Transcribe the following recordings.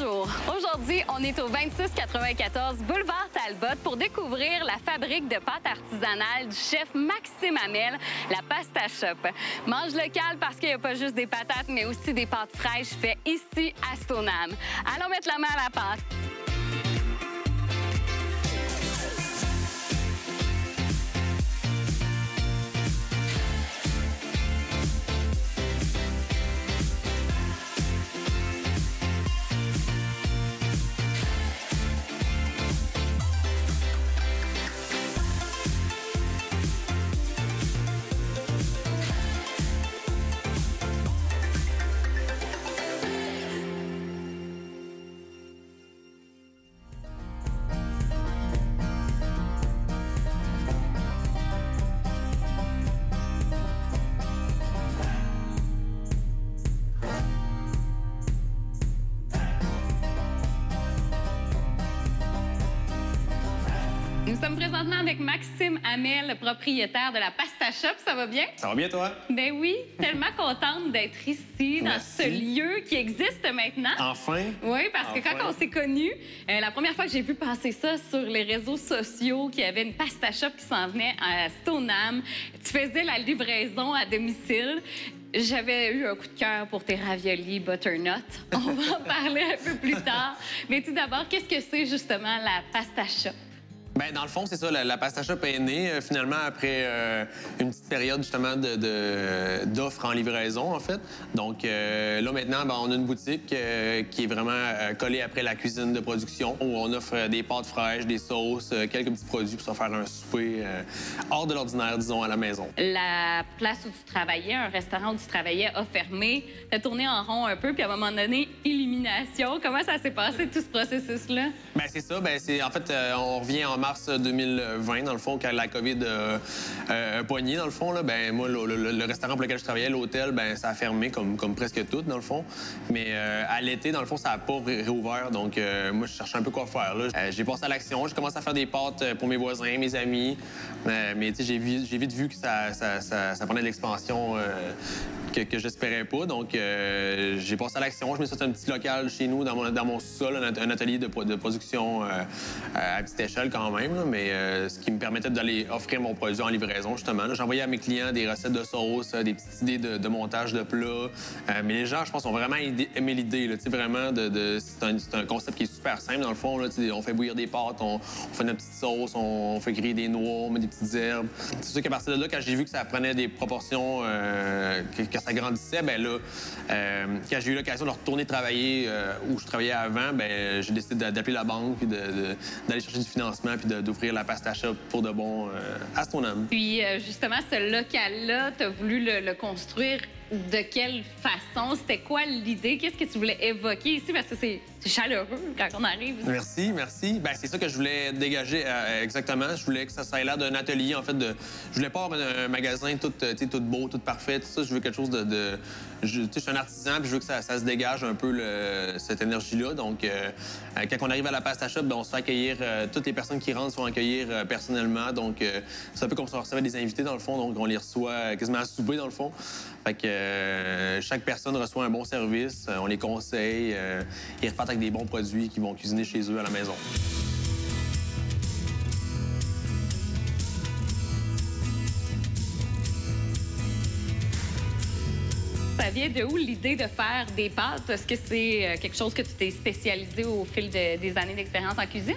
Bonjour. Aujourd'hui, on est au 2694 boulevard Talbot pour découvrir la fabrique de pâtes artisanales du chef Maxime Hamel, la Pasta Shop. Mange local parce qu'il n'y a pas juste des patates, mais aussi des pâtes fraîches faites ici à Stoneham. Allons mettre la main à la pâte. Nous sommes présentement avec Maxime Hamel, le propriétaire de la Pasta Shop. Ça va bien? Ça va bien, toi? Ben oui, tellement contente d'être ici, dans ce lieu qui existe maintenant. Enfin? Oui, parce que quand on s'est connus, la première fois que j'ai vu passer ça sur les réseaux sociaux, qu'il y avait une Pasta Shop qui s'en venait à Stoneham, tu faisais la livraison à domicile. J'avais eu un coup de cœur pour tes raviolis butternut. On va en parler un peu plus tard. Mais tout d'abord, qu'est-ce que c'est justement la Pasta Shop? Bien, dans le fond, c'est ça. La Pasta Shop est née finalement après une petite période justement d'offres en livraison, en fait. Donc là, maintenant, ben, on a une boutique qui est vraiment collée après la cuisine de production où on offre des pâtes fraîches, des sauces, quelques petits produits pour se faire un souper hors de l'ordinaire, disons, à la maison. La place où tu travaillais, un restaurant où tu travaillais, a fermé. Tu as tourné en rond un peu, puis à un moment donné, élimination. Comment ça s'est passé, tout ce processus-là? Bien, c'est ça. Bien, en fait, on revient en mars 2020, dans le fond, quand la COVID a pogné, dans le fond. Là, ben, moi, le restaurant pour lequel je travaillais, l'hôtel, ben, ça a fermé, comme presque tout, dans le fond. Mais à l'été, dans le fond, ça n'a pas réouvert. Donc, moi, je cherchais un peu quoi faire. J'ai passé à l'action. J'ai commencé à faire des pâtes pour mes voisins, mes amis. Mais j'ai vite vu que ça prenait de l'expansion que j'espérais pas. Donc, j'ai passé à l'action. Je me suis fait un petit local chez nous, dans mon sous-sol, un atelier de production à petite échelle quand même, là, mais ce qui me permettait d'aller offrir mon produit en livraison, justement. J'envoyais à mes clients des recettes de sauce, des petites idées de montage de plats. Mais les gens, je pense, ont vraiment aimé l'idée. Vraiment, c'est un concept qui est super simple, dans le fond. Là, on fait bouillir des pâtes, on fait notre petite sauce, on fait griller des noix, on met des petites herbes. C'est sûr qu'à partir de là, quand j'ai vu que ça prenait des proportions, que ça grandissait, ben là, quand j'ai eu l'occasion de retourner travailler où je travaillais avant, ben j'ai décidé d'appeler la banque puis d'aller chercher du financement puis d'ouvrir la Pasta Shop pour de bon à Stoneham. Puis justement, ce local-là, tu as voulu le construire de quelle façon? C'était quoi l'idée? Qu'est-ce que tu voulais évoquer ici? Parce que c'est chaleureux quand on arrive ici. Merci, merci. Bien, c'est ça que je voulais dégager exactement. Je voulais que ça ait l'air d'un atelier, en fait. Je voulais pas avoir un magasin tout beau, tout parfait, tout ça. Je veux quelque chose je suis un artisan, puis je veux que ça se dégage un peu cette énergie-là. Donc, quand on arrive à la Pasta Shop, bien, on se fait accueillir. Toutes les personnes qui rentrent se font accueillir personnellement. Donc, c'est un peu comme si on recevait des invités, dans le fond. Donc, on les reçoit quasiment à souper, dans le fond. Fait que chaque personne reçoit un bon service, on les conseille, ils repartent avec des bons produits qu'ils vont cuisiner chez eux à la maison. Ça vient de où l'idée de faire des pâtes? Est-ce que c'est quelque chose que tu t'es spécialisé au fil des années d'expérience en cuisine?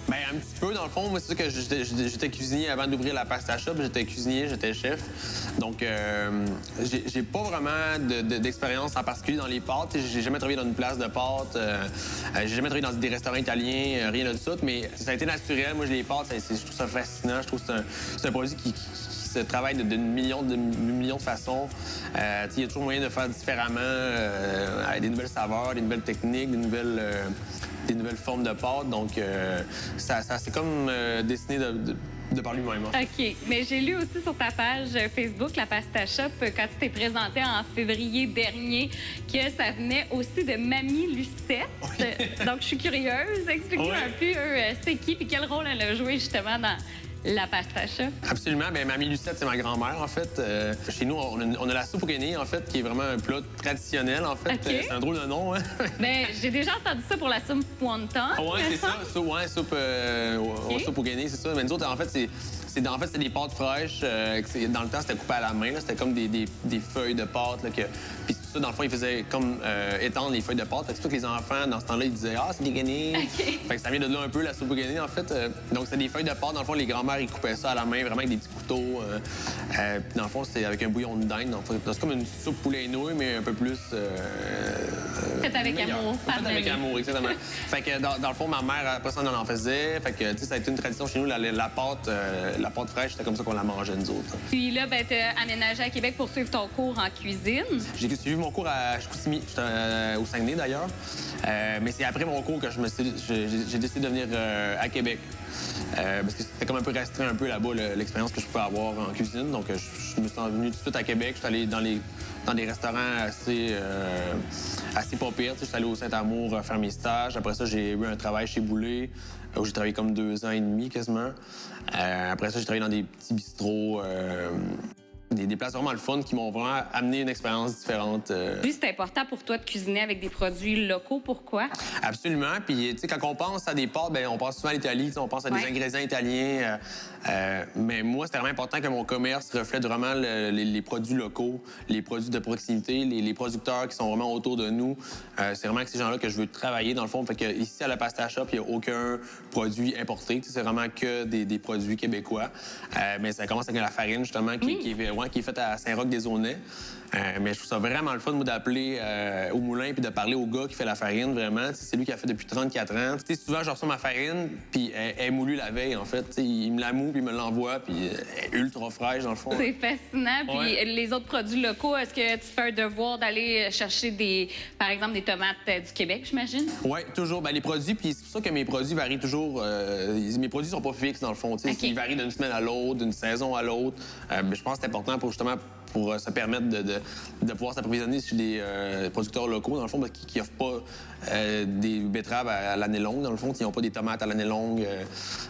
Bien, un petit peu, dans le fond. Moi, c'est sûr que j'étais cuisinier avant d'ouvrir la Pasta Shop. J'étais cuisinier, j'étais chef. Donc, j'ai pas vraiment d'expérience en particulier dans les pâtes. J'ai jamais travaillé dans une place de pâtes. J'ai jamais travaillé dans des restaurants italiens, rien de ça. Mais ça a été naturel. Moi, les pâtes, je trouve ça fascinant. Je trouve que c'est un produit qui se travaille d'une million de façons. Il y a toujours moyen de faire différemment, avec des nouvelles saveurs, des nouvelles techniques, des nouvelles formes de pâtes. Donc, c'est comme dessiné de par lui-même. Hein. OK. Mais j'ai lu aussi sur ta page Facebook, la Pasta Shop, quand tu t'es présenté en février dernier, que ça venait aussi de Mamie Lucette. Oui. Donc, je suis curieuse. Explique-nous un peu c'est qui et quel rôle elle a joué justement la pasta shop? Absolument. Bien, Mamie Lucette, c'est ma grand-mère, en fait. Chez nous, on a la soupe au guenilles, en fait, qui est vraiment un plat traditionnel, en fait. OK. C'est un drôle de nom, hein? Bien, j'ai déjà entendu ça pour la soupe wonton. Oui, c'est ça. Soupe au guenilles, c'est ça. Mais nous autres, en fait, c'est des pâtes fraîches. Dans le temps, c'était coupé à la main. C'était comme des feuilles de pâte. Puis tout ça, dans le fond, ils faisaient comme étendre les feuilles de pâte. C'est sûr que les enfants, dans ce temps-là, ils disaient « Ah, c'est des guenilles! OK. Fait que ça vient de là un peu, la soupe au guenilles, en fait. Donc, c'est des feuilles de pâte. Dans le fond, les grands-mères, ils coupaient ça à la main, vraiment avec des petits couteaux. Puis dans le fond, c'est avec un bouillon de dinde. C'est comme une soupe poulet et nouilles, mais un peu plus... Faites avec meilleur. amour. Faites avec amour, exactement. Fait que dans le fond, ma mère, après ça, on en faisait. Fait que, tu sais, ça a été une tradition chez nous. La pâte fraîche, c'était comme ça qu'on la mangeait, nous autres. Puis là, ben, t'as aménagé à Québec pour suivre ton cours en cuisine. J'ai suivi mon cours à Chicoutimi, au Saguenay, d'ailleurs. Mais c'est après mon cours que j'ai décidé de venir à Québec. Parce que c'était comme un peu restreint un peu là-bas, l'expérience que je pouvais avoir en cuisine. Donc, je me suis venu tout de suite à Québec. Je suis allé dans des restaurants assez pas pires. Je suis allé au Saint-Amour faire mes stages. Après ça, j'ai eu un travail chez Boulay, où j'ai travaillé comme 2 ans et demi quasiment. Après ça, j'ai travaillé dans des petits bistrots, des places vraiment le fun qui m'ont vraiment amené une expérience différente. Puis c'est important pour toi de cuisiner avec des produits locaux. Pourquoi? Absolument. Puis, tu sais, quand on pense à des pâtes, bien, on pense souvent à l'Italie, on pense à des ingrédients italiens. Mais moi, c'était vraiment important que mon commerce reflète vraiment les produits locaux, les produits de proximité, les producteurs qui sont vraiment autour de nous. C'est vraiment avec ces gens-là que je veux travailler, dans le fond. Fait que ici, à la Pasta Shop, il n'y a aucun produit importé. C'est vraiment que des produits québécois. Mais ça commence avec la farine, justement, qui est faite à Saint-Roch-des-Aunais. Mais je trouve ça vraiment le fun, moi, d'appeler au moulin puis de parler au gars qui fait la farine, vraiment. C'est lui qui a fait depuis 34 ans. T'sais, souvent, je reçois ma farine, puis elle est moulue la veille, en fait. T'sais, il me la moue, puis il me l'envoie, puis elle est ultra fraîche, dans le fond. C'est fascinant. Puis les autres produits locaux, est-ce que tu fais un devoir d'aller chercher, par exemple, des tomates du Québec, j'imagine? Oui, toujours. Bien, les produits, puis c'est pour ça que mes produits varient toujours. Mes produits sont pas fixes, dans le fond. Okay. Ils varient d'une semaine à l'autre, d'une saison à l'autre. Je pense que c'est important pour se permettre de pouvoir s'approvisionner chez des producteurs locaux, dans le fond, qui n'offrent pas des betteraves à l'année longue, dans le fond, qui n'ont pas des tomates à l'année longue.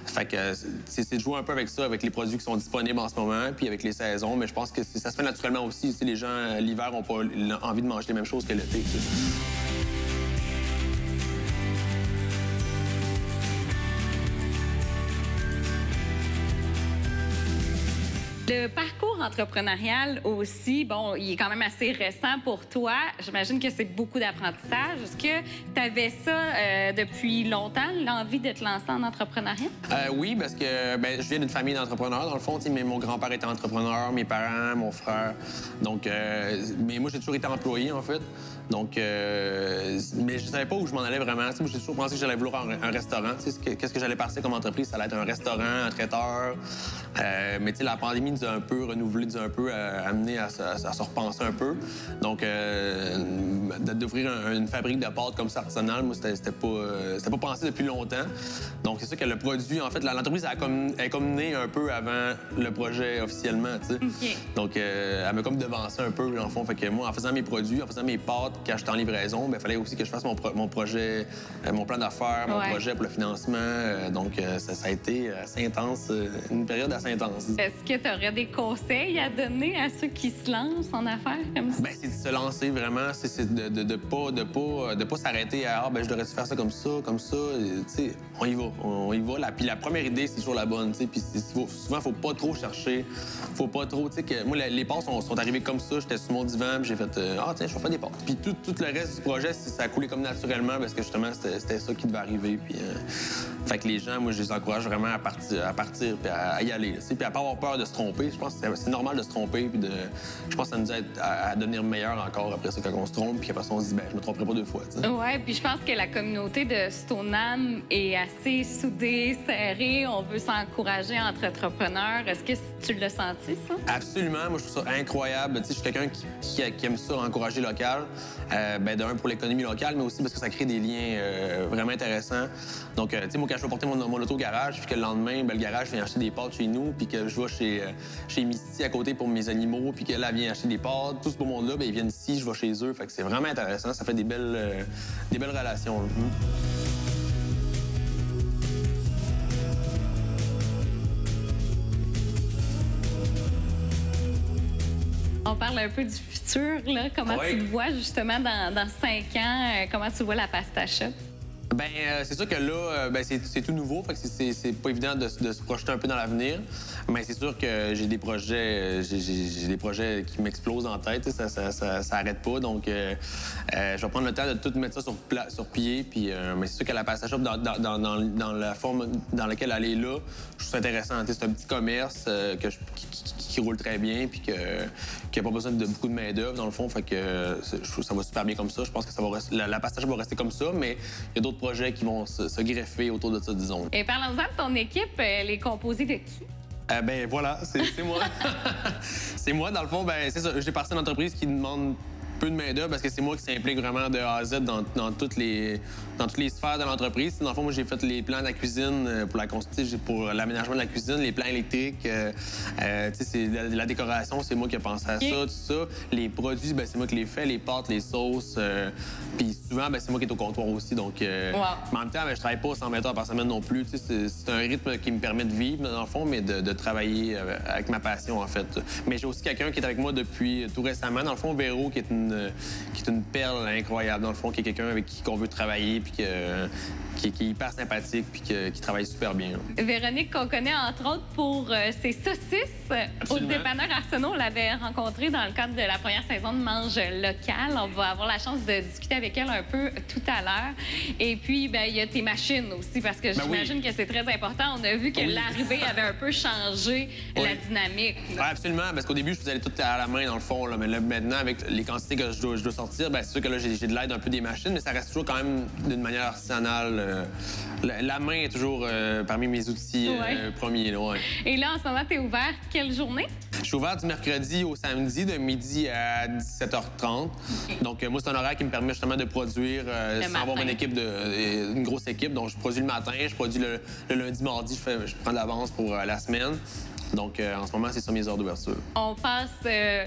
Fait que c'est de jouer un peu avec ça, avec les produits qui sont disponibles en ce moment, puis avec les saisons. Mais je pense que ça se fait naturellement aussi. Les gens, l'hiver, n'ont pas envie de manger les mêmes choses que l'été. Le parcours entrepreneurial aussi, bon, il est quand même assez récent pour toi. J'imagine que c'est beaucoup d'apprentissage. Est-ce que tu avais ça depuis longtemps, l'envie de te lancer en entrepreneuriat? Oui, parce que je viens d'une famille d'entrepreneurs, dans le fond. Mais mon grand-père était entrepreneur, mes parents, mon frère. Donc, mais moi, j'ai toujours été employé, en fait. Donc, mais je savais pas où je m'en allais vraiment. Moi, j'ai toujours pensé que j'allais vouloir un restaurant. Qu'est-ce que j'allais passer comme entreprise? Ça allait être un restaurant, un traiteur. Mais la pandémie nous a un peu renouvelé, nous a un peu amené à se repenser un peu. Donc, d'ouvrir une fabrique de pâtes comme ça artisanale, moi, c'était pas pensé depuis longtemps. Donc, c'est sûr que le produit, en fait, l'entreprise est comme née un peu avant le projet officiellement, tu sais. Okay. Donc, elle m'a comme devancé un peu, dans le fond. Fait que moi, en faisant mes produits, en faisant mes pâtes, quand j'étais en livraison, il fallait aussi que je fasse mon projet, mon plan d'affaires, mon projet pour le financement. Donc, ça a été assez intense, une période assez intense. Est-ce que tu aurais des conseils à donner à ceux qui se lancent en affaires comme ça? Bien, c'est de se lancer vraiment. C'est de pas s'arrêter à je devrais faire ça comme ça. Tu sais, on y va. Puis la première idée, c'est toujours la bonne. Tu sais, puis souvent, faut pas trop chercher. Faut pas trop. Tu sais, que moi, les pâtes sont arrivées comme ça. J'étais sur mon divan, puis j'ai fait tiens, je vais faire des pâtes. Puis tout le reste du projet, ça a coulé comme naturellement parce que justement, c'était ça qui devait arriver. Puis, fait que les gens, moi, je les encourage vraiment à partir puis à y aller. Puis à pas avoir peur de se tromper. Je pense que c'est normal de se tromper. Puis je pense que ça nous aide à devenir meilleur encore après ça quand on se trompe. Puis après ça, on se dit, je me tromperai pas 2 fois. T'sais. Ouais, puis je pense que la communauté de Stoneham est assez soudée, serrée. On veut s'encourager entre entrepreneurs. Est-ce que tu l'as senti, ça? Absolument. Moi, je trouve ça incroyable. Je suis quelqu'un qui aime ça, encourager local. D'un, pour l'économie locale, mais aussi parce que ça crée des liens vraiment intéressants. Donc, tu sais, moi, quand je vais porter mon auto au garage, puis que le lendemain, le garage vient acheter des pâtes chez nous, puis que je vais chez Misty à côté pour mes animaux, puis qu'elle vient acheter des pâtes, tout ce beau monde-là, ils viennent ici, je vais chez eux. Fait que c'est vraiment intéressant. Ça fait des belles relations. On parle un peu du futur, là. Comment tu le vois, justement, dans 5 ans? Comment tu vois la Pasta Shop? Ben c'est sûr que là, c'est tout nouveau, fait que c'est pas évident de se projeter un peu dans l'avenir. Mais c'est sûr que j'ai des projets qui m'explosent en tête, ça arrête pas. Donc, je vais prendre le temps de tout mettre ça sur pied. Puis, mais c'est sûr que la Pasta Shop, dans la forme dans laquelle elle est là, je trouve ça intéressant. C'est un petit commerce qui roule très bien, puis qui n'a pas besoin de beaucoup de main-d'œuvre, dans le fond. Fait que je trouve que ça va super bien comme ça. Je pense que la Pasta Shop va rester comme ça, mais il y a d'autres projets qui vont se greffer autour de ça, disons. Et parlons-en de ton équipe, elle est composée de qui? Ben voilà, c'est moi. C'est moi, dans le fond, ben c'est ça. J'ai parti d'une entreprise qui demande peu de main-d'œuvre parce que c'est moi qui s'implique vraiment de A à Z dans toutes les sphères de l'entreprise. Dans le fond, moi, j'ai fait les plans de la cuisine pour l'aménagement de la cuisine, les plans électriques, c'est la décoration, c'est moi qui ai pensé à ça, tout ça. Les produits, ben c'est moi qui les fais, les pâtes, les sauces. Puis souvent, ben c'est moi qui est au comptoir aussi. Donc, mais en même temps, ben, je travaille pas 100 heures par semaine non plus. C'est un rythme qui me permet de vivre, dans le fond, mais de travailler avec ma passion, en fait. Mais j'ai aussi quelqu'un qui est avec moi depuis tout récemment. Dans le fond, Véro, qui est une perle incroyable, dans le fond, qui est quelqu'un avec qui on veut travailler, puis qui est hyper sympathique, puis qui travaille super bien. Véronique, qu'on connaît entre autres pour ses saucisses. Absolument. Au dépanneur Arsenault, on l'avait rencontrée dans le cadre de la première saison de Mange local. On va avoir la chance de discuter avec elle un peu tout à l'heure. Et puis, ben, il y a tes machines aussi, parce que j'imagine que c'est très important. On a vu que l'arrivée avait un peu changé la dynamique. Oui, absolument, parce qu'au début, je faisais tout à la main, dans le fond. Là. Mais là, maintenant, avec les quantités que je dois sortir, ben, c'est sûr que là, j'ai de l'aide un peu des machines, mais ça reste toujours quand même d'une manière artisanale. La main est toujours parmi mes outils premiers. Là, Et là, en ce moment, tu es ouvert quelle journée? Je suis ouvert du mercredi au samedi, de midi à 17h30. Donc, moi, c'est un horaire qui me permet justement de produire sans avoir une grosse équipe. Donc, je produis le matin, je produis le lundi, mardi, je prends de l'avance pour la semaine. Donc, en ce moment, c'est ça mes heures d'ouverture. On passe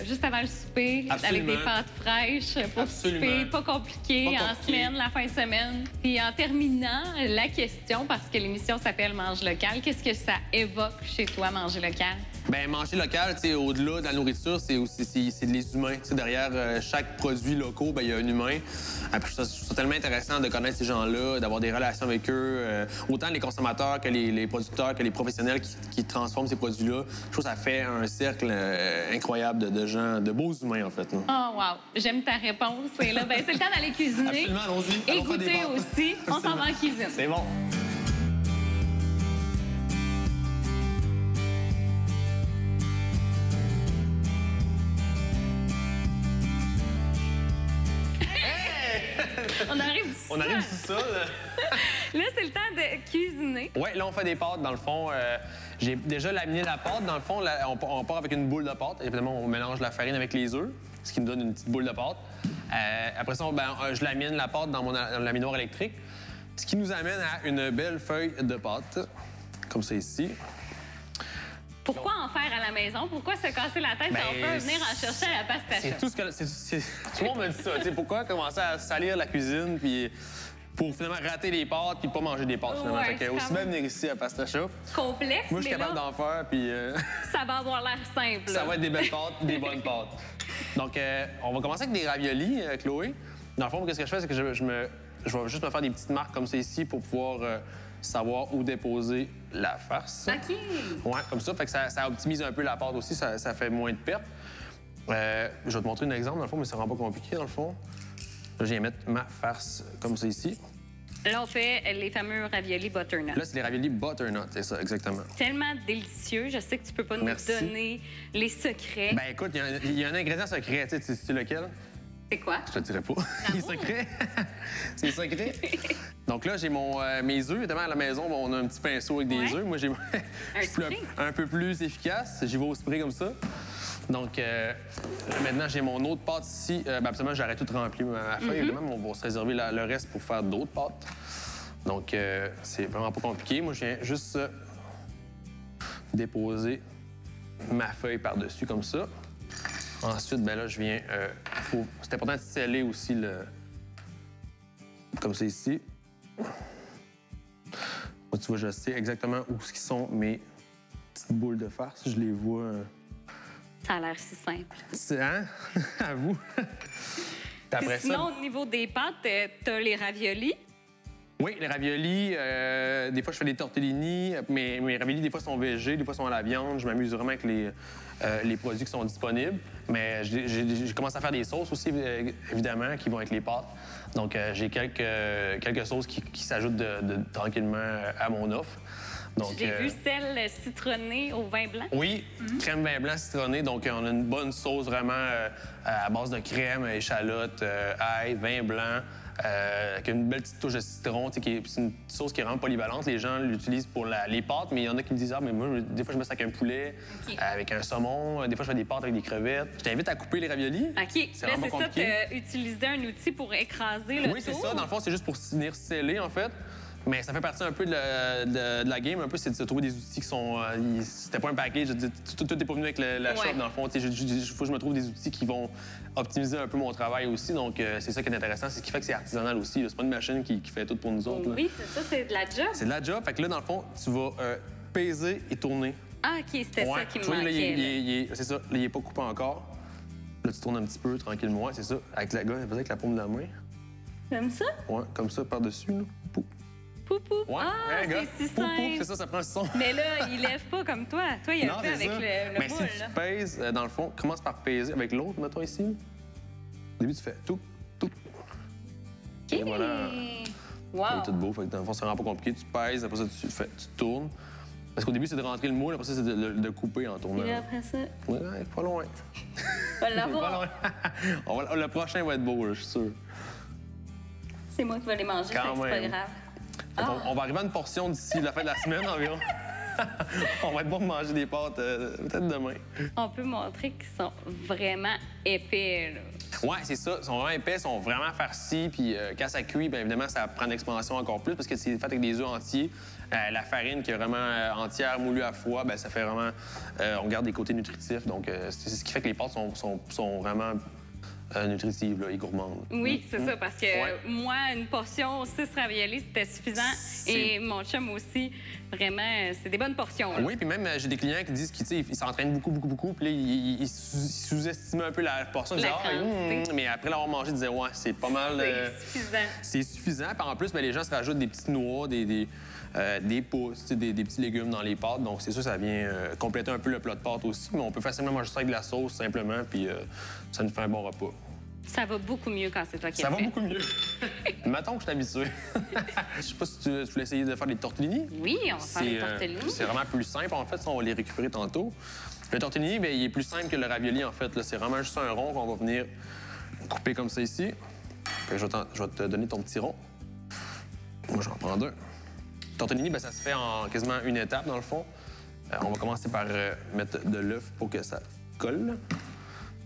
juste avant le souper avec des pâtes fraîches pour souper, pas compliqué, en semaine, la fin de semaine. Puis en terminant, la question, parce que l'émission s'appelle Mange local, qu'est-ce que ça évoque chez toi, manger local? Bien, manger local, au-delà de la nourriture, c'est les humains. Derrière chaque produit local, il y a un humain. Après, je trouve ça tellement intéressant de connaître ces gens-là, d'avoir des relations avec eux. Autant les consommateurs que les producteurs, que les professionnels qui transforment ces produits-là. Je trouve que ça fait un cercle incroyable de gens, de beaux humains, en fait. Là. Oh, wow! J'aime ta réponse. Et là, c'est le temps d'aller cuisiner. Absolument, allons-y. Et goûter aussi. On s'en va en cuisine. C'est bon. On arrive sous ça. Là, c'est le temps de cuisiner. Oui, là, on fait des pâtes. Dans le fond, j'ai déjà laminé la pâte. Dans le fond, là, on part avec une boule de pâte. Évidemment, on mélange la farine avec les œufs, ce qui nous donne une petite boule de pâte. Après ça, je lamine la pâte dans mon laminoir électrique, ce qui nous amène à une belle feuille de pâte, comme ça ici. Pourquoi en faire à la maison? Pourquoi se casser la tête? On peut venir en chercher à la Pasta Shop. C'est tout ce que... Tout le monde me dit ça. Pourquoi commencer à salir la cuisine puis pour finalement rater les pâtes puis pas manger des pâtes, finalement. Fait que aussi bien venir ici à Pasta Shop. Complexe, moi, je suis capable d'en faire, puis... ça va avoir l'air simple. Ça va être des belles pâtes, des bonnes pâtes. Donc, on va commencer avec des raviolis, Chloé. Dans le fond, qu'est-ce que je fais, c'est que je vais juste me faire des petites marques comme ça ici pour pouvoir... savoir où déposer la farce. OK. Ouais, comme ça. Fait que ça optimise un peu la pâte aussi, ça fait moins de pertes. Je vais te montrer un exemple, dans le fond, mais ça rend pas compliqué, dans le fond. Là, je viens mettre ma farce comme ça ici. Là, on fait les fameux raviolis butternut. Là, c'est les raviolis butternut, c'est ça, exactement. Tellement délicieux. Je sais que tu peux pas nous donner les secrets. Ben écoute, il y a un ingrédient secret. Tu sais lequel? C'est quoi? Je te le dirai pas. Il est secret. C'est secret. Donc là, j'ai mes œufs. Évidemment, à la maison, on a un petit pinceau avec des œufs. Moi, je suis un peu plus efficace. J'y vais au spray comme ça. Donc, maintenant, j'ai mon autre pâte ici. Absolument, j'aurais tout rempli ma feuille. Évidemment, on va se réserver le reste pour faire d'autres pâtes. Donc, c'est vraiment pas compliqué. Moi, je viens juste déposer ma feuille par-dessus comme ça. Ensuite, ben là, je viens... c'est important de sceller aussi comme ça ici. Moi, tu vois, je sais exactement où sont mes petites boules de farce. Je les vois Ça a l'air si simple. C'est, hein? À vous. Puis Puis après sinon, ça, au niveau des pâtes, t'as les raviolis. oui, les raviolis, des fois je fais des tortellini. Mes raviolis, des fois, sont végés, des fois, sont à la viande. Je m'amuse vraiment avec les produits qui sont disponibles. Mais j'ai commencé à faire des sauces aussi, évidemment, qui vont avec les pâtes. Donc, j'ai quelques sauces qui s'ajoutent tranquillement à mon offre. Donc, J'ai vu celle citronnée au vin blanc. oui, crème vin blanc citronné. Donc, on a une bonne sauce vraiment à base de crème, échalote, ail, vin blanc, avec une belle petite touche de citron. C'est une sauce qui est vraiment polyvalente. Les gens l'utilisent pour les pâtes, mais il y en a qui me disent « Ah, mais moi, des fois, je mets ça avec un poulet, avec un saumon. Des fois, je fais des pâtes avec des crevettes. » Je t'invite à couper les raviolis. OK. C'est Là, vraiment c'est ça, compliqué. t'as utilisé un outil pour écraser le Oui, c'est tour. ça. Dans le fond, c'est juste pour venir sceller, en fait. Mais ça fait partie un peu de la game, un peu, c'est de se trouver des outils qui sont... c'était pas un package, tout n'est pas venu avec la shop, dans le fond. Il faut que je me trouve des outils qui vont optimiser un peu mon travail aussi. Donc, c'est ça qui est intéressant. C'est ce qui fait que c'est artisanal aussi. C'est pas une machine qui fait tout pour nous autres. Là. Oui, c'est ça, c'est de la job. C'est de la job. Fait que là, dans le fond, tu vas peser et tourner. Ah, OK, c'était ça qui me Tu vois, là, manquait. c'est ça. Là, il est pas coupé encore. Là, tu tournes un petit peu, tranquillement. C'est ça. Avec la gars, avec la paume de la main. Comme ça? Ouais, comme ça, par-dessus. Là. Pou. Poupou. Ouais, Ah, ouais, gars. c'est si Pou, pou, simple. c'est ça, ça prend le son. Mais là, il lève pas comme toi. Toi, il a Non, fait c'est avec ça. le Mais moule, si là. tu pèses, dans le fond, commence par peser avec l'autre, mettons ici. Au début, tu fais tout. OK. Et voilà. Wow. C'est tout beau. Fait que dans le fond, c'est vraiment pas compliqué. Tu pèses, après ça, tu tournes. Parce qu'au début, c'est de rentrer le moule, après ça, c'est de couper en tournant. Et là, après ça, Ouais, pas loin. on va Pas l'avoir. loin. Le prochain va être beau, là, je suis sûr. C'est moi qui vais les manger, fait que Quand c'est pas même. grave. Fait qu'on- On va arriver à une portion d'ici la fin de la semaine environ. On va être bon pour manger des pâtes peut-être demain. On peut montrer qu'ils sont vraiment épais, là. Ouais, c'est ça. Ils sont vraiment épais, ils sont vraiment farcis. Puis quand ça cuit, bien évidemment, ça prend l'expansion encore plus parce que c'est fait avec des œufs entiers. La farine qui est vraiment entière, moulue à froid, bien, ça fait vraiment. On garde des côtés nutritifs. Donc, c'est ce qui fait que les pâtes sont vraiment nutritives là, et gourmandes. Oui, c'est ça, parce que Ouais. moi, une portion 6 raviolis, c'était suffisant. Et mon chum aussi, vraiment, c'est des bonnes portions. Là. Oui, puis même, j'ai des clients qui disent qu'ils s'entraînent beaucoup. Puis là, ils sous-estimaient un peu la portion. Ils La disaient, quantité. mais après l'avoir mangé, ils disaient, ouais, c'est pas mal. C'est suffisant. C'est suffisant. Puis en plus, ben, les gens se rajoutent des petites noix, des pousses, tu sais, des petits légumes dans les pâtes. Donc, c'est sûr, ça vient compléter un peu le plat de pâtes aussi. Mais on peut facilement manger ça avec de la sauce, simplement, puis ça nous fait un bon repas. Ça va beaucoup mieux quand c'est toi qui Ça le va fais. beaucoup mieux. Mettons que je suis habitué. Je sais pas si tu voulais essayer de faire des tortellini. Oui, on va faire des tortellini. C'est vraiment plus simple, en fait. Ça, on va les récupérer tantôt. Le tortellini, bien, il est plus simple que le ravioli, en fait. Là, c'est vraiment juste un rond qu'on va venir couper comme ça ici. Puis je vais te donner ton petit rond. Moi, j'en prends deux. Le tortellini, bien, ça se fait en quasiment une étape, dans le fond. On va commencer par mettre de l'œuf pour que ça colle.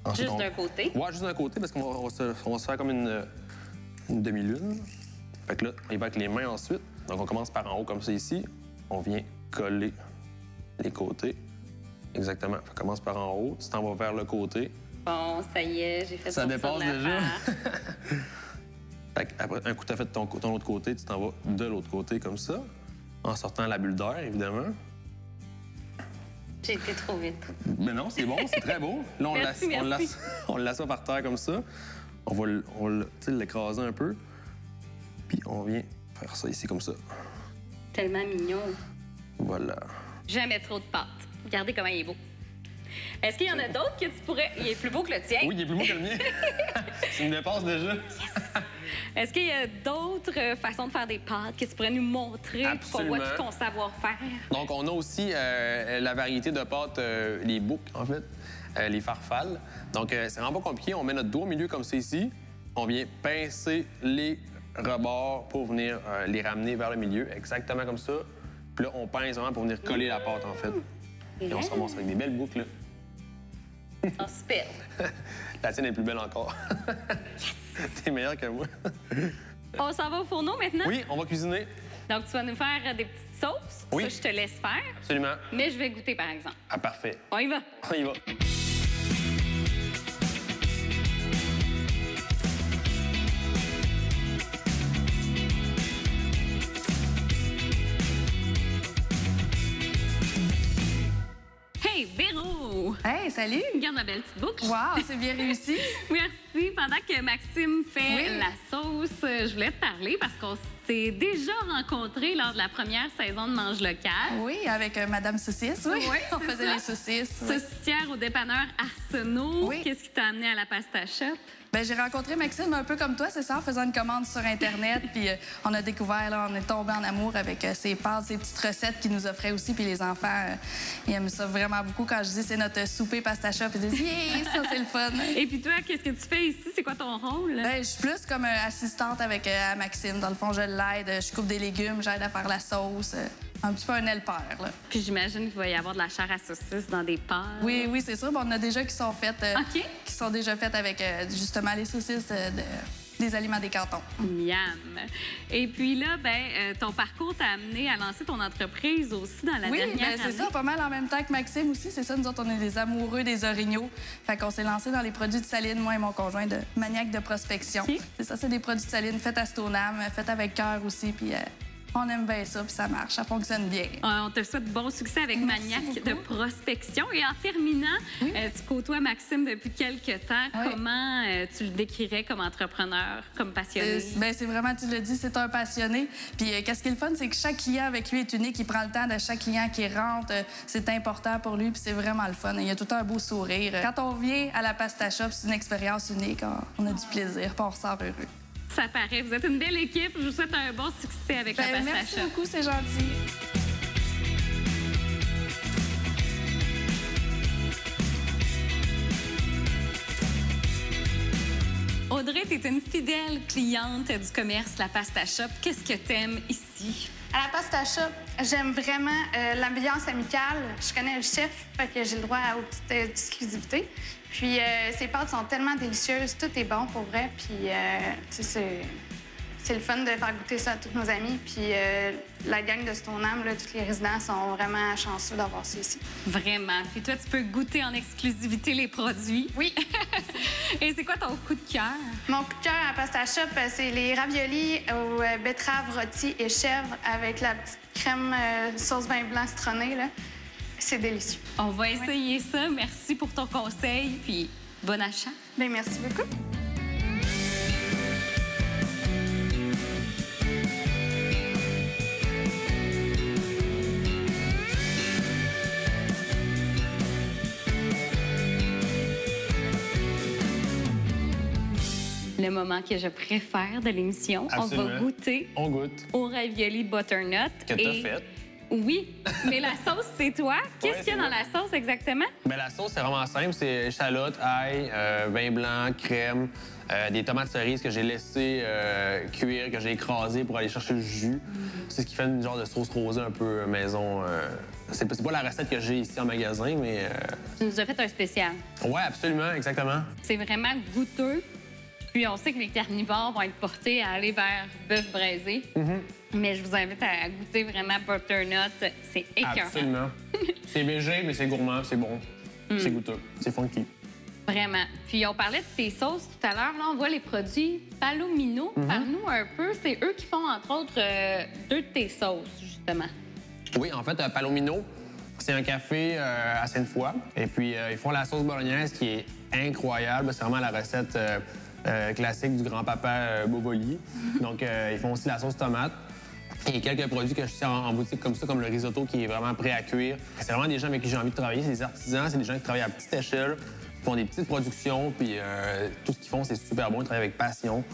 Ensuite, Juste d'un côté. Ouais, juste d'un côté, parce qu'on va se faire comme une demi-lune. Fait que là, on y va avec les mains ensuite. Donc, on commence par en haut, comme ça, ici. On vient coller les côtés. Exactement. On commence par en haut. Tu t'en vas vers le côté. Bon, ça y est, j'ai fait Ça mon dépasse tour de déjà. l'affaire. Fait que après, un coup, tu as fait ton autre côté, tu t'en vas de l'autre côté, comme ça. En sortant la bulle d'air, évidemment. J'ai été trop vite. Mais non, c'est bon, c'est très beau. Là, Merci. on laisse ça par terre comme ça. On va tu sais, l'écraser un peu. Puis on vient faire ça ici comme ça. Tellement mignon. Voilà. Jamais trop de pâtes. Regardez comment il est beau. Est-ce qu'il y en a d'autres que tu pourrais... Il est plus beau que le tien. Oui, il est plus beau que le mien. Ça me dépasse déjà. Est-ce qu'il y a d'autres façons de faire des pâtes que tu pourrais nous montrer pour qu'on voit Absolument. tout ton savoir-faire? Donc, on a aussi la variété de pâtes, les boucs, en fait, les farfales. Donc, c'est vraiment pas compliqué. On met notre doigt au milieu comme ça ici. On vient pincer les rebords pour venir les ramener vers le milieu, exactement comme ça. Puis là, on pince vraiment pour venir coller la pâte, en fait. Et on se ramasse avec des belles boucles, là. Oh, super. La tienne est plus belle encore. T'es meilleure que moi. On s'en va au fourneau maintenant? Oui, on va cuisiner. Donc, tu vas nous faire des petites sauces. Oui. Ça, je te laisse faire. Absolument. Mais je vais goûter, par exemple. Ah, parfait. On y va. On y va. Hey, Véro! Hey, Ouais, salut! Regarde ma belle petite boucle. Wow, c'est bien réussi. Merci. Pendant que Maxime fait Oui. la sauce, je voulais te parler parce qu'on s'est déjà rencontrés lors de la première saison de Mange local. Oui, avec Madame Saucisse. Oui, Oui, on c'est faisait ça. les saucisses. Oui. Saucissière au dépanneur Arsenault. Oui. Qu'est-ce qui t'a amené à la pasta shop? Ben, j'ai rencontré Maxime un peu comme toi, c'est ça, en faisant une commande sur Internet. Puis on a découvert, là, on est tombé en amour avec ses pâtes, ses petites recettes qu'il nous offrait aussi. Puis les enfants, ils aiment ça vraiment beaucoup. Quand je dis c'est notre souper pasta shop, ils disent « Yeah, ça, c'est le fun! » Et puis toi, qu'est-ce que tu fais ici? C'est quoi ton rôle? Ben, je suis plus comme assistante avec Maxime. Dans le fond, je l'aide, je coupe des légumes, j'aide à faire la sauce. Un petit peu un helper, là. Puis j'imagine qu'il va y avoir de la chair à saucisse dans des pâtes. Oui, oui, c'est sûr. Bon, on a déjà qui sont faites, OK. qui sont déjà faites avec justement les saucisses des aliments des cantons. Miam. Et puis là, ton parcours t'a amené à lancer ton entreprise aussi dans la Oui, dernière ben, c'est année. ça, pas mal en même temps que Maxime aussi. C'est ça, nous autres, on est des amoureux des orignaux. Fait qu'on s'est lancé dans les produits de Saline, moi et mon conjoint, de maniaque de prospection. OK. C'est ça, c'est des produits de Saline faits à Stoneham, faits avec cœur aussi. Puis on aime bien ça, puis ça marche, ça fonctionne bien. On te souhaite bon succès avec Merci Maniac beaucoup. de prospection. Et en terminant, tu côtoies Maxime depuis quelques temps. Oui. Comment tu le décrirais comme entrepreneur, comme passionné? Ben, c'est vraiment, tu l'as dit, c'est un passionné. Puis qu'est-ce qui est le fun, c'est que chaque client avec lui est unique. Il prend le temps de chaque client qui rentre. C'est important pour lui, puis c'est vraiment le fun. Il y a tout un beau sourire. Quand on vient à la Pasta Shop, c'est une expérience unique. On a du plaisir, puis on ressort heureux. Ça paraît. Vous êtes une belle équipe. Je vous souhaite un bon succès avec la Ben, Pasta merci Shop. beaucoup, c'est gentil. Audrey, tu es une fidèle cliente du commerce La Pasta Shop. Qu'est-ce que tu aimes ici? À la Pasta Shop, j'aime vraiment l'ambiance amicale. Je connais le chef, fait que j'ai le droit aux petites exclusivités. Puis ces pâtes sont tellement délicieuses, tout est bon pour vrai. Puis tu sais, c'est le fun de faire goûter ça à tous nos amis. Puis la gang de Stoneham, là, tous les résidents sont vraiment chanceux d'avoir ça ici. Vraiment. Puis toi, tu peux goûter en exclusivité les produits. Oui. Et c'est quoi ton coup de cœur? Mon coup de cœur à Pasta Shop, c'est les raviolis aux betteraves rôties et chèvre avec la petite crème sauce vin blanc citronné, là. C'est délicieux. On va essayer ça. Merci pour ton conseil. Puis bon achat. Bien, merci beaucoup. Le moment que je préfère de l'émission. On va Absolument. goûter On goûte. au ravioli butternut. Que t'as fait. Oui, mais la sauce, c'est toi. Qu'est-ce Ouais, qu'il y a c'est dans moi. la sauce exactement? Ben, la sauce, c'est vraiment simple. C'est échalote, ail, vin blanc, crème, des tomates cerises que j'ai laissées cuire, que j'ai écrasées pour aller chercher le jus. C'est ce qui fait une genre de sauce rosée un peu maison. C'est pas la recette que j'ai ici en magasin, mais... Tu nous as fait un spécial. Ouais, absolument, exactement. C'est vraiment goûteux. Puis on sait que les carnivores vont être portés à aller vers bœuf braisé. Mais je vous invite à goûter vraiment butternut. C'est écœurant. Absolument. C'est léger, mais c'est gourmand, c'est bon. C'est goûteux, c'est funky. Vraiment. Puis on parlait de tes sauces tout à l'heure. Là, on voit les produits Palomino. Parle-nous un peu. C'est eux qui font, entre autres, deux de tes sauces, justement. Oui, en fait, Palomino, c'est un café à Sainte-Foy. Et puis, ils font la sauce bolognaise qui est incroyable. C'est vraiment la recette classique du grand-papa Boboli. Donc, ils font aussi la sauce tomate. Et quelques produits que je tiens en boutique comme ça, comme le risotto qui est vraiment prêt à cuire. C'est vraiment des gens avec qui j'ai envie de travailler. C'est des artisans, c'est des gens qui travaillent à petite échelle, qui font des petites productions, puis tout ce qu'ils font, c'est super bon. Ils travaillent avec passion.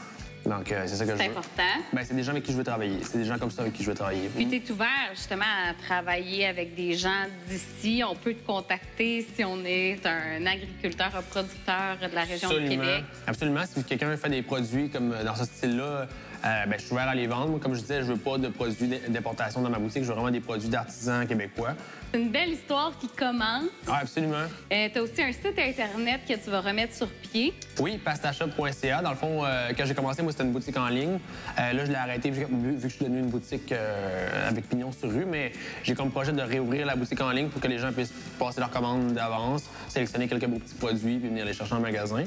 Donc, c'est ça que je C'est veux. important. Ben, c'est des gens avec qui je veux travailler. C'est des gens comme ça avec qui je veux travailler. Puis tu es ouvert justement à travailler avec des gens d'ici. On peut te contacter si on est un agriculteur, un producteur de la région de Québec. Absolument. Si quelqu'un fait des produits comme dans ce style-là, ben, je suis ouvert à les vendre. Moi, comme je disais, je veux pas de produits d'importation dans ma boutique. Je veux vraiment des produits d'artisans québécois. C'est une belle histoire qui commence. Ah, absolument. Tu as aussi un site Internet que tu vas remettre sur pied. Oui, pastashop.ca. Dans le fond, quand j'ai commencé, moi, c'était une boutique en ligne. Là, je l'ai arrêté vu que je suis devenu une boutique avec pignon sur rue. Mais j'ai comme projet de réouvrir la boutique en ligne pour que les gens puissent passer leurs commandes d'avance, sélectionner quelques beaux petits produits puis venir les chercher en magasin.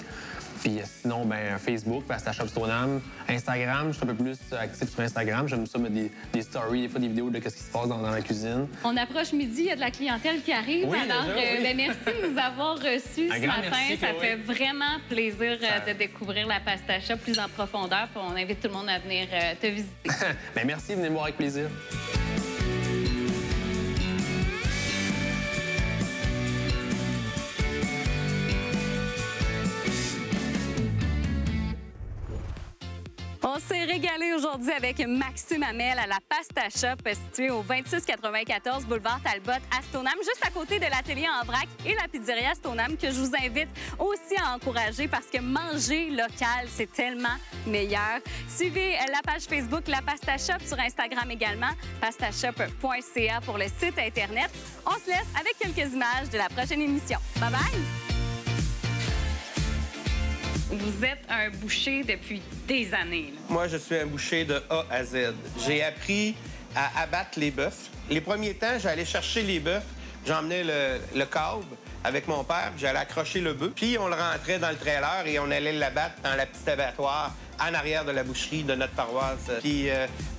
Puis sinon, ben Facebook, Pasta Shop Stoneham. Instagram, je suis un peu plus actif sur Instagram. J'aime ça mettre des stories, des fois des vidéos de ce qui se passe dans la cuisine. On approche midi, il y a de la clientèle qui arrive. Oui, Alors, déjà, oui. ben, merci de nous avoir reçus ce grand matin. merci, Ça oui. fait vraiment plaisir Ça- de découvrir la Pasta Shop plus en profondeur. Puis on invite tout le monde à venir te visiter. Ben merci, venez me voir avec plaisir. On s'est régalé aujourd'hui avec Maxime Hamel à la Pasta Shop située au 2694 boulevard Talbot à Stoneham, juste à côté de l'atelier en vrac et la pizzeria Stoneham que je vous invite aussi à encourager parce que manger local, c'est tellement meilleur. Suivez la page Facebook La Pasta Shop, sur Instagram également, pastashop.ca pour le site Internet. On se laisse avec quelques images de la prochaine émission. Bye bye! Vous êtes un boucher depuis des années. Là. Moi, je suis un boucher de A à Z. J'ai appris à abattre les bœufs. Les premiers temps, j'allais chercher les bœufs. J'emmenais le câble avec mon père, puis j'allais accrocher le bœuf. Puis on le rentrait dans le trailer et on allait l'abattre dans la petite abattoir en arrière de la boucherie de notre paroisse. Puis,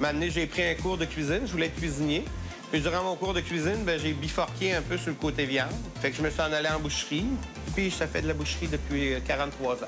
maintenant, j'ai pris un cours de cuisine. Je voulais être cuisinier. Puis durant mon cours de cuisine, ben, j'ai bifurqué un peu sur le côté viande. Fait que je me suis en allé en boucherie. Puis ça fait de la boucherie depuis 43 ans.